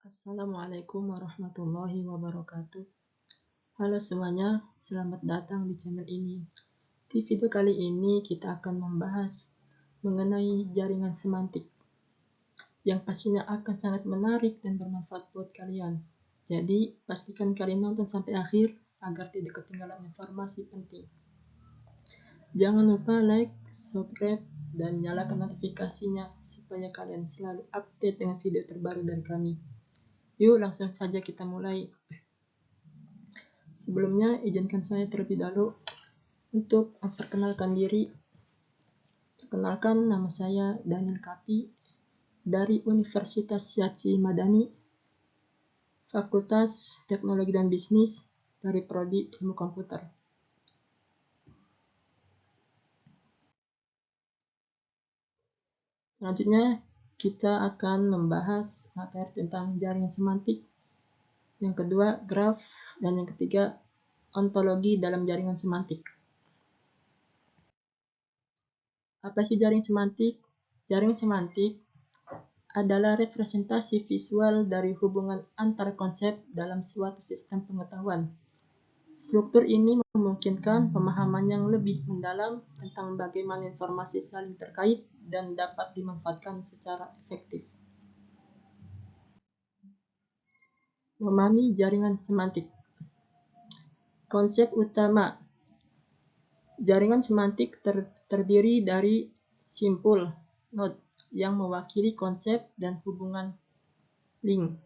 Assalamualaikum warahmatullahi wabarakatuh. Halo semuanya, selamat datang di channel ini. Di video kali ini kita akan membahas mengenai jaringan semantik yang pastinya akan sangat menarik dan bermanfaat buat kalian. Jadi pastikan kalian nonton sampai akhir agar tidak ketinggalan informasi penting. Jangan lupa like, subscribe, dan nyalakan notifikasinya supaya kalian selalu update dengan video terbaru dari kami. Yuk langsung saja kita mulai. Sebelumnya izinkan saya terlebih dahulu untuk memperkenalkan diri. Perkenalkan, nama saya Daniel Kapi dari Universitas Syachi Madani, Fakultas Teknologi dan Bisnis dari Prodi Ilmu Komputer. Selanjutnya kita akan membahas materi tentang jaringan semantik. Yang kedua, graf, dan yang ketiga, ontologi dalam jaringan semantik. Apa sih jaringan semantik? Jaringan semantik adalah representasi visual dari hubungan antar konsep dalam suatu sistem pengetahuan. Struktur ini memungkinkan pemahaman yang lebih mendalam tentang bagaimana informasi saling terkait dan dapat dimanfaatkan secara efektif. Memahami jaringan semantik. Konsep utama jaringan semantik terdiri dari simpul, node, yang mewakili konsep dan hubungan link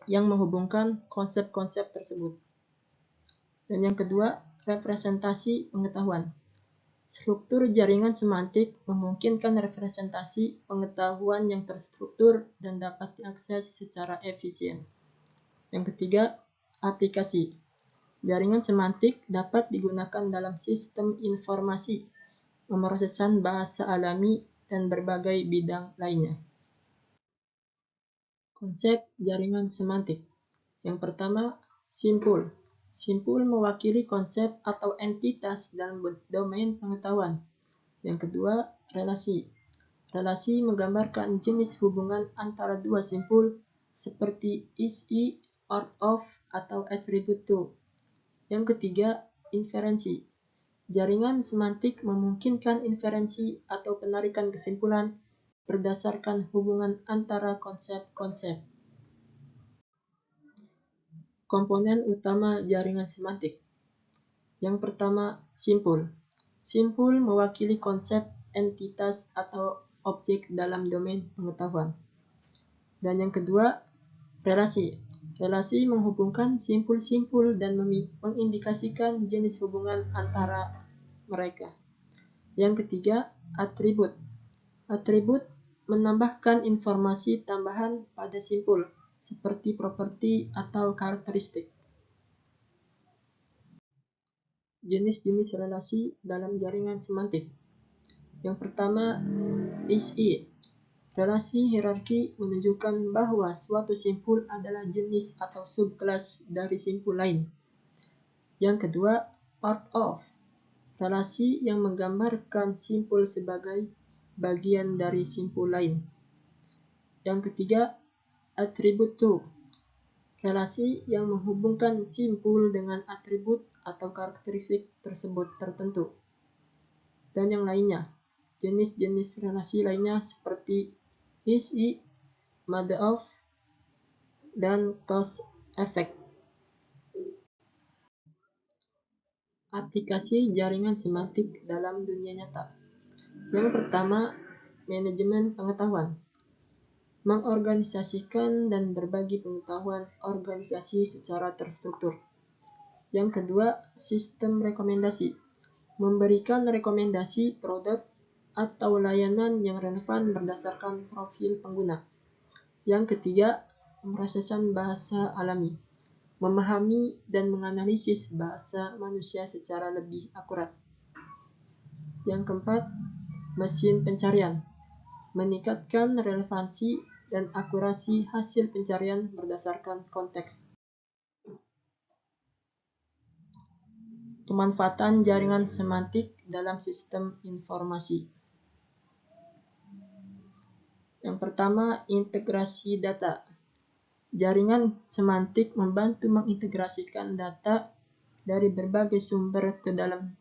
yang menghubungkan konsep-konsep tersebut. Dan yang kedua, representasi pengetahuan. Struktur jaringan semantik memungkinkan representasi pengetahuan yang terstruktur dan dapat diakses secara efisien. Yang ketiga, aplikasi. Jaringan semantik dapat digunakan dalam sistem informasi, pemrosesan bahasa alami, dan berbagai bidang lainnya. Konsep jaringan semantik. Yang pertama, simpul. Simpul mewakili konsep atau entitas dalam domain pengetahuan. Yang kedua, relasi. Relasi menggambarkan jenis hubungan antara dua simpul seperti is-i, part of, atau attribute to. Yang ketiga, inferensi. Jaringan semantik memungkinkan inferensi atau penarikan kesimpulan berdasarkan hubungan antara konsep-konsep. Komponen utama jaringan semantik. Yang pertama, simpul. Simpul mewakili konsep, entitas, atau objek dalam domain pengetahuan. Dan yang kedua, relasi. Relasi menghubungkan simpul-simpul dan mengindikasikan jenis hubungan antara mereka. Yang ketiga, atribut. Atribut menambahkan informasi tambahan pada simpul, seperti properti atau karakteristik. Jenis-jenis relasi dalam jaringan semantik. Yang pertama, is-i. Relasi hierarki menunjukkan bahwa suatu simpul adalah jenis atau subkelas dari simpul lain. Yang kedua, part of. Relasi yang menggambarkan simpul sebagai bagian dari simpul lain. Yang ketiga, attribute to. Relasi yang menghubungkan simpul dengan atribut atau karakteristik tersebut tertentu. Dan yang lainnya, jenis-jenis relasi lainnya seperti is-i, mode of, dan cause effect. Aplikasi jaringan semantik dalam dunia nyata. Yang pertama, manajemen pengetahuan. Mengorganisasikan dan berbagi pengetahuan organisasi secara terstruktur. Yang kedua, sistem rekomendasi. Memberikan rekomendasi produk atau layanan yang relevan berdasarkan profil pengguna. Yang ketiga, pemrosesan bahasa alami. Memahami dan menganalisis bahasa manusia secara lebih akurat. Yang keempat, mesin pencarian. Meningkatkan relevansi dan akurasi hasil pencarian berdasarkan konteks. Pemanfaatan jaringan semantik dalam sistem informasi. Yang pertama, integrasi data. Jaringan semantik membantu mengintegrasikan data dari berbagai sumber ke dalam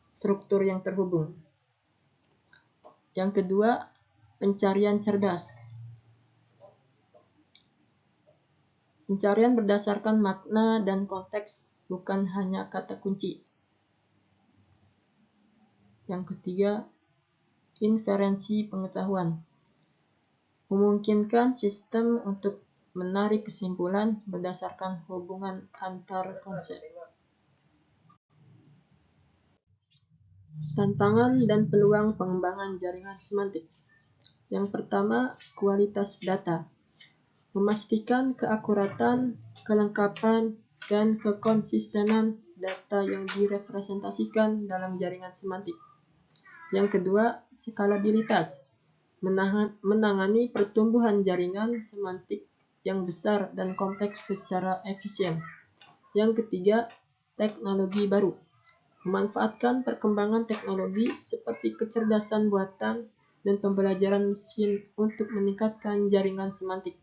struktur yang terhubung. Yang kedua, pencarian cerdas. Pencarian berdasarkan makna dan konteks, bukan hanya kata kunci. Yang ketiga, inferensi pengetahuan. Memungkinkan sistem untuk menarik kesimpulan berdasarkan hubungan antar konsep. Tantangan dan peluang pengembangan jaringan semantik. Yang pertama, kualitas data. Memastikan keakuratan, kelengkapan, dan kekonsistenan data yang direpresentasikan dalam jaringan semantik. Yang kedua, skalabilitas. Menangani pertumbuhan jaringan semantik yang besar dan kompleks secara efisien. Yang ketiga, teknologi baru. Memanfaatkan perkembangan teknologi seperti kecerdasan buatan dan pembelajaran mesin untuk meningkatkan jaringan semantik.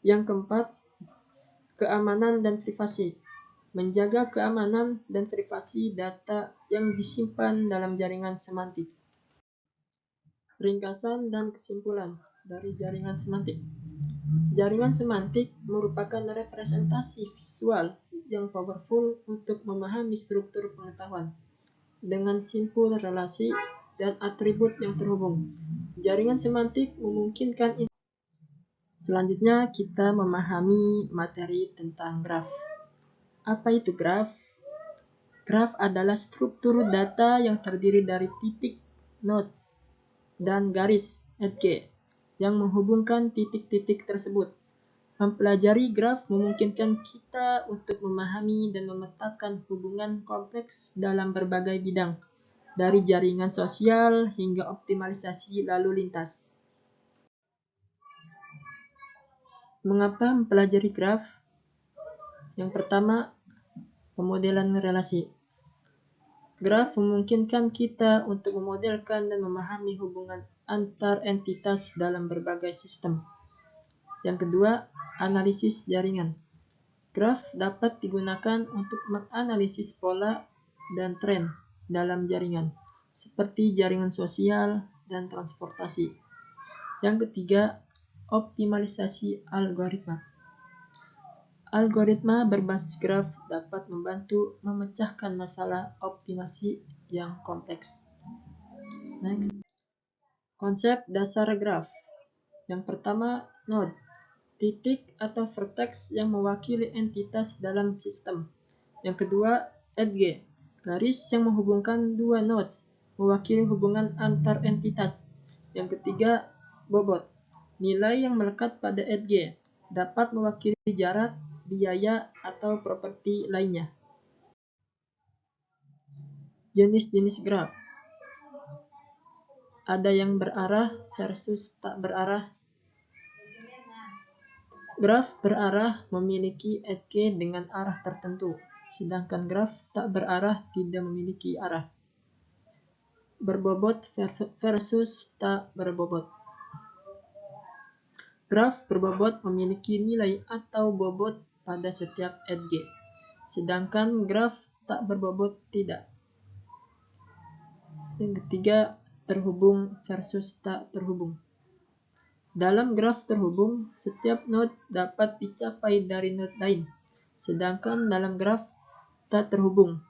Yang keempat, keamanan dan privasi. Menjaga keamanan dan privasi data yang disimpan dalam jaringan semantik. Ringkasan dan kesimpulan dari jaringan semantik. Jaringan semantik merupakan representasi visual yang powerful untuk memahami struktur pengetahuan dengan simpul relasi dan atribut yang terhubung. Jaringan semantik memungkinkan. Selanjutnya kita memahami materi tentang graf. Apa itu graf? Graf adalah struktur data yang terdiri dari titik, nodes, dan garis edge yang menghubungkan titik-titik tersebut. Mempelajari graf memungkinkan kita untuk memahami dan memetakan hubungan kompleks dalam berbagai bidang, dari jaringan sosial hingga optimalisasi lalu lintas. Mengapa mempelajari graf? Yang pertama, pemodelan relasi. Graf memungkinkan kita untuk memodelkan dan memahami hubungan antar entitas dalam berbagai sistem. Yang kedua, analisis jaringan. Graf dapat digunakan untuk menganalisis pola dan tren dalam jaringan, seperti jaringan sosial dan transportasi. Yang ketiga, optimalisasi algoritma. Algoritma berbasis graf dapat membantu memecahkan masalah optimasi yang kompleks. Next. Konsep dasar graf. Yang pertama, node. Titik atau vertex yang mewakili entitas dalam sistem. Yang kedua, edge. Garis yang menghubungkan dua nodes, mewakili hubungan antar entitas. Yang ketiga, bobot. Nilai yang melekat pada edge dapat mewakili jarak, biaya, atau properti lainnya. Jenis-jenis graf. Ada yang berarah versus tak berarah. Graf berarah memiliki edge dengan arah tertentu, sedangkan graf tak berarah tidak memiliki arah. Berbobot versus tak berbobot. Graf berbobot memiliki nilai atau bobot pada setiap edge, sedangkan graf tak berbobot tidak. Yang ketiga, terhubung versus tak terhubung. Dalam graf terhubung, setiap node dapat dicapai dari node lain, sedangkan dalam graf tak terhubung,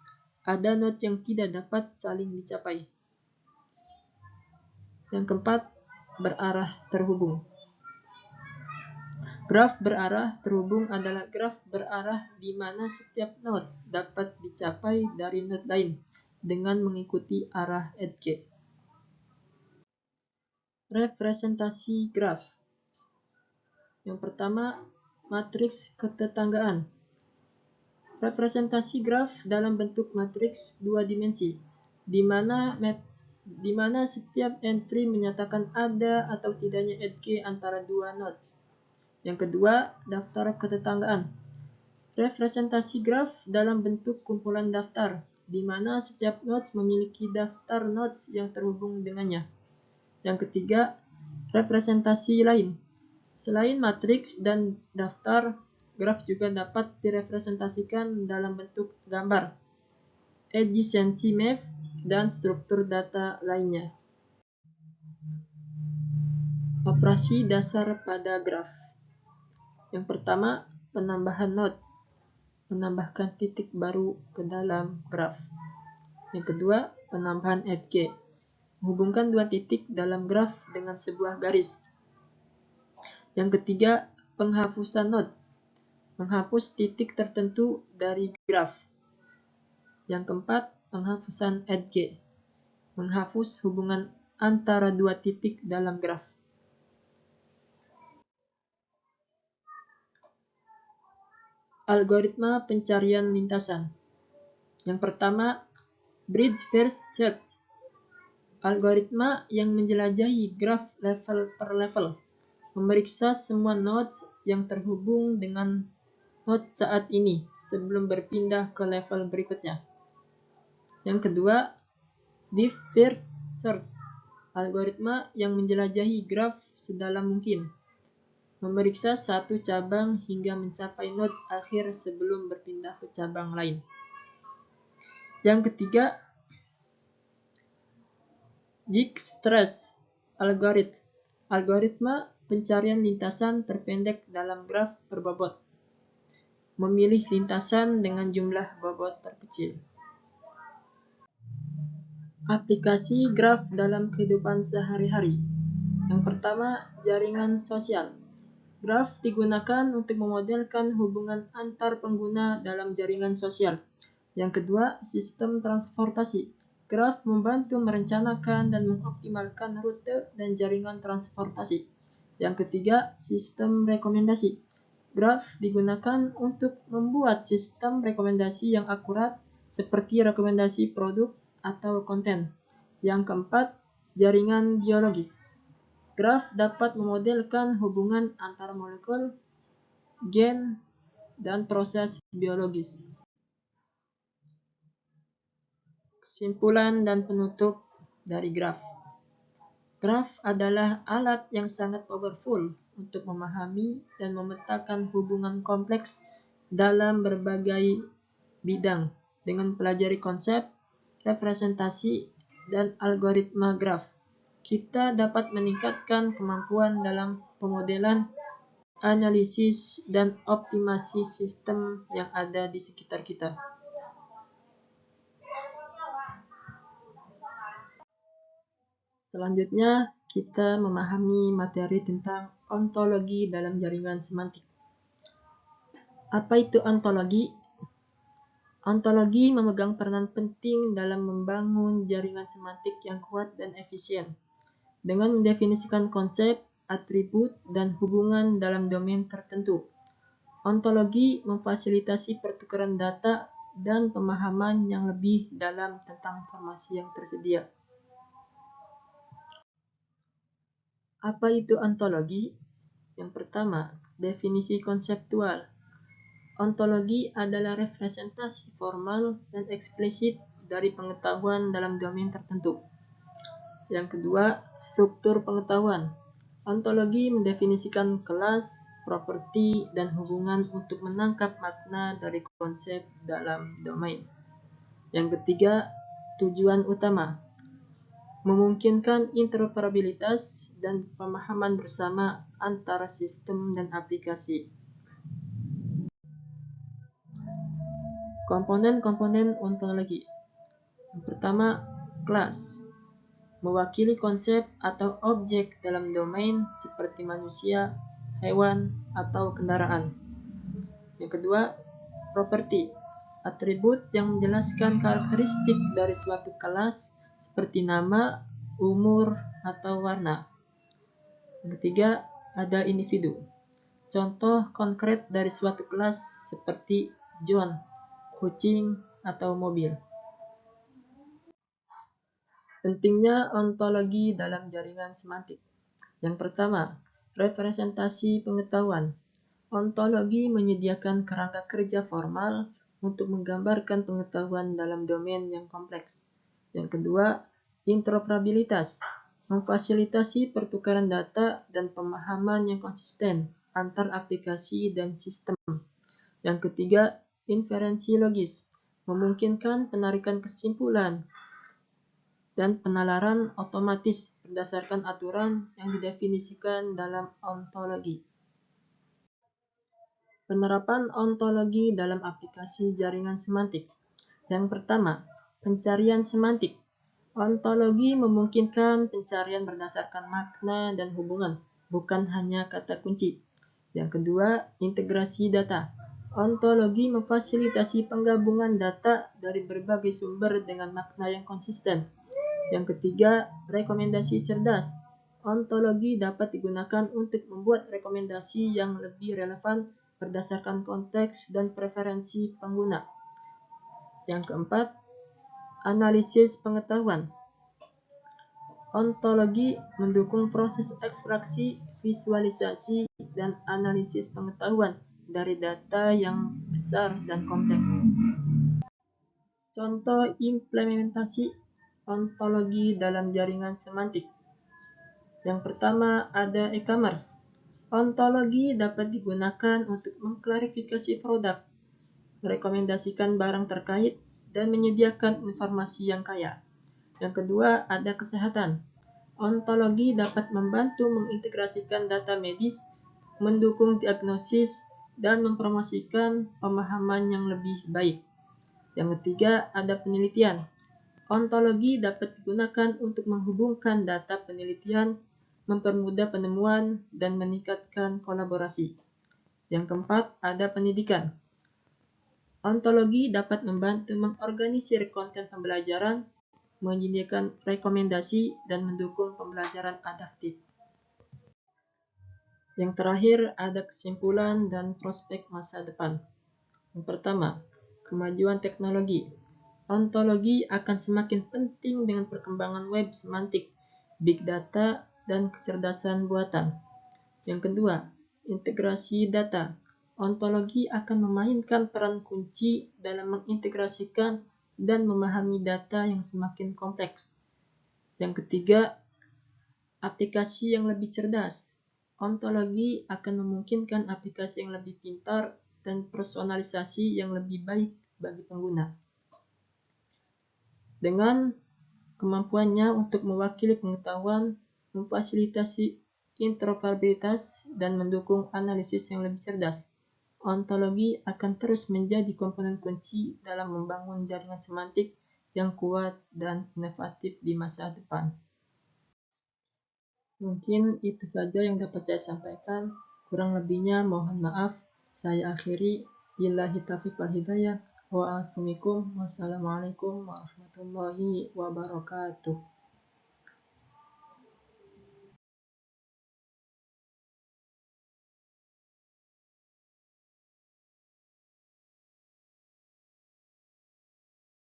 ada node yang tidak dapat saling dicapai. Yang keempat, berarah terhubung. Graf berarah terhubung adalah graf berarah di mana setiap node dapat dicapai dari node lain dengan mengikuti arah edge. Representasi graf. Yang pertama, matriks ketetanggaan. Representasi graf dalam bentuk matriks dua dimensi, di mana setiap entry menyatakan ada atau tidaknya edge antara dua nodes. Yang kedua, daftar ketetanggaan. Representasi graf dalam bentuk kumpulan daftar, di mana setiap nodes memiliki daftar nodes yang terhubung dengannya. Yang ketiga, representasi lain. Selain matriks dan daftar, graf juga dapat direpresentasikan dalam bentuk gambar, adjacency map, dan struktur data lainnya. Operasi dasar pada graf. Yang pertama, penambahan node, menambahkan titik baru ke dalam graf. Yang kedua, penambahan edge, menghubungkan dua titik dalam graf dengan sebuah garis. Yang ketiga, penghapusan node, menghapus titik tertentu dari graf. Yang keempat, penghapusan edge, menghapus hubungan antara dua titik dalam graf. Algoritma pencarian lintasan. Yang pertama, bridge first search, algoritma yang menjelajahi graf level per level, memeriksa semua nodes yang terhubung dengan node saat ini sebelum berpindah ke level berikutnya. Yang kedua, deep first search, algoritma yang menjelajahi graf sedalam mungkin, memeriksa satu cabang hingga mencapai node akhir sebelum berpindah ke cabang lain. Yang ketiga, Dijkstra's algorithm, algoritma pencarian lintasan terpendek dalam graf berbobot, memilih lintasan dengan jumlah bobot terkecil. Aplikasi graf dalam kehidupan sehari-hari. Yang pertama, jaringan sosial. Graf digunakan untuk memodelkan hubungan antar pengguna dalam jaringan sosial. Yang kedua, sistem transportasi. Graf membantu merencanakan dan mengoptimalkan rute dan jaringan transportasi. Yang ketiga, sistem rekomendasi. Graf digunakan untuk membuat sistem rekomendasi yang akurat seperti rekomendasi produk atau konten. Yang keempat, jaringan biologis. Graf dapat memodelkan hubungan antara molekul, gen, dan proses biologis. Kesimpulan dan penutup dari graf. Graf adalah alat yang sangat powerful untuk memahami dan memetakan hubungan kompleks dalam berbagai bidang dengan pelajari konsep, representasi, dan algoritma graf. Kita dapat meningkatkan kemampuan dalam pemodelan, analisis, dan optimasi sistem yang ada di sekitar kita. Selanjutnya, kita memahami materi tentang ontologi dalam jaringan semantik. Apa itu ontologi? Ontologi memegang peranan penting dalam membangun jaringan semantik yang kuat dan efisien, dengan mendefinisikan konsep, atribut, dan hubungan dalam domain tertentu. Ontologi memfasilitasi pertukaran data dan pemahaman yang lebih dalam tentang informasi yang tersedia. Apa itu ontologi? Yang pertama, definisi konseptual. Ontologi adalah representasi formal dan eksplisit dari pengetahuan dalam domain tertentu. Yang kedua, struktur pengetahuan. Ontologi mendefinisikan kelas, properti, dan hubungan untuk menangkap makna dari konsep dalam domain. Yang ketiga, tujuan utama. Memungkinkan interoperabilitas dan pemahaman bersama antara sistem dan aplikasi. Komponen-komponen ontologi. Yang pertama, kelas. Mewakili konsep atau objek dalam domain seperti manusia, hewan, atau kendaraan. Yang kedua, properti, atribut yang menjelaskan karakteristik dari suatu kelas seperti nama, umur, atau warna. Yang ketiga, ada individu, contoh konkret dari suatu kelas seperti John, kucing, atau mobil. Pentingnya ontologi dalam jaringan semantik. Yang pertama, representasi pengetahuan. Ontologi menyediakan kerangka kerja formal untuk menggambarkan pengetahuan dalam domain yang kompleks. Yang kedua, interoperabilitas. memfasilitasi pertukaran data dan pemahaman yang konsisten antar aplikasi dan sistem. Yang ketiga, inferensi logis, memungkinkan penarikan kesimpulan dan penalaran otomatis berdasarkan aturan yang didefinisikan dalam ontologi. Penerapan ontologi dalam aplikasi jaringan semantik. Yang pertama, pencarian semantik. Ontologi memungkinkan pencarian berdasarkan makna dan hubungan, bukan hanya kata kunci. Yang kedua, integrasi data. Ontologi memfasilitasi penggabungan data dari berbagai sumber dengan makna yang konsisten. Yang ketiga, rekomendasi cerdas. Ontologi dapat digunakan untuk membuat rekomendasi yang lebih relevan berdasarkan konteks dan preferensi pengguna. Yang keempat, analisis pengetahuan. Ontologi mendukung proses ekstraksi, visualisasi, dan analisis pengetahuan dari data yang besar dan kompleks. Contoh implementasi ontologi dalam jaringan semantik. Yang pertama ada e-commerce. Ontologi dapat digunakan untuk mengklarifikasi produk, merekomendasikan barang terkait, dan menyediakan informasi yang kaya. Yang kedua ada kesehatan. Ontologi dapat membantu mengintegrasikan data medis, mendukung diagnosis, dan mempromosikan pemahaman yang lebih baik. Yang ketiga ada penelitian. Ontologi dapat digunakan untuk menghubungkan data penelitian, mempermudah penemuan, dan meningkatkan kolaborasi. Yang keempat, ada pendidikan. Ontologi dapat membantu mengorganisir konten pembelajaran, menyediakan rekomendasi, dan mendukung pembelajaran adaptif. Yang terakhir, ada kesimpulan dan prospek masa depan. Yang pertama, kemajuan teknologi. Ontologi akan semakin penting dengan perkembangan web semantik, big data, dan kecerdasan buatan. Yang kedua, integrasi data. Ontologi akan memainkan peran kunci dalam mengintegrasikan dan memahami data yang semakin kompleks. Yang ketiga, aplikasi yang lebih cerdas. Ontologi akan memungkinkan aplikasi yang lebih pintar dan personalisasi yang lebih baik bagi pengguna. Dengan kemampuannya untuk mewakili pengetahuan, memfasilitasi interoperabilitas, dan mendukung analisis yang lebih cerdas, ontologi akan terus menjadi komponen kunci dalam membangun jaringan semantik yang kuat dan inovatif di masa depan. Mungkin itu saja yang dapat saya sampaikan. Kurang lebihnya mohon maaf. Saya akhiri. Billahi taufiq wal hidayah. Wassalamualaikum warahmatullahi wabarakatuh.